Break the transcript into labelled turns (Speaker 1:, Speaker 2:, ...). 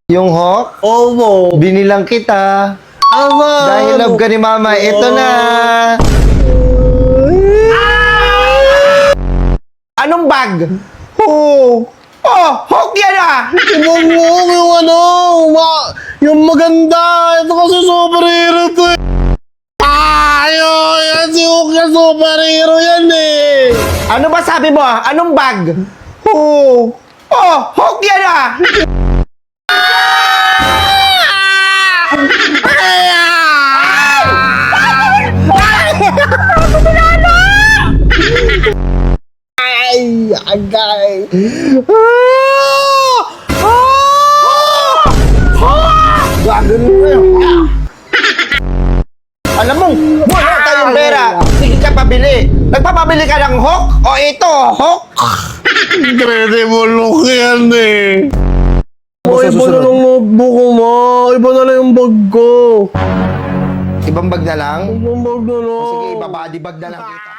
Speaker 1: Yung Hawk,
Speaker 2: Opo.
Speaker 1: binilang kita.
Speaker 2: Aba.
Speaker 1: Dahil love ka ni Mama, ito na. Anong bag?
Speaker 2: Oh.
Speaker 1: Oh, Hawk yan ah!
Speaker 2: Ibang mo yung ano, yung maganda. Ito kasi superhero to eh. Yan si Hulk na superhero yan eh.
Speaker 1: Ano ba sabi mo ah? Anong bag?
Speaker 2: Oh.
Speaker 1: Oh, Hawk yan ah!
Speaker 2: Ay, agay. Gagawin mo yun.
Speaker 1: Alam mo, wala tayong pera. Sige ka pabili. Nagpapabili ka ng Hawk? O ito, Hawk?
Speaker 2: Incredible look yan eh.
Speaker 1: Ano sa
Speaker 2: Iba na
Speaker 1: susunod?
Speaker 2: lang notebook ko, ma. Iba na lang yung bag ko.
Speaker 1: Ibang bag na lang?
Speaker 2: Ibang bag na lang.
Speaker 1: Sige, ibabody bag na lang kita.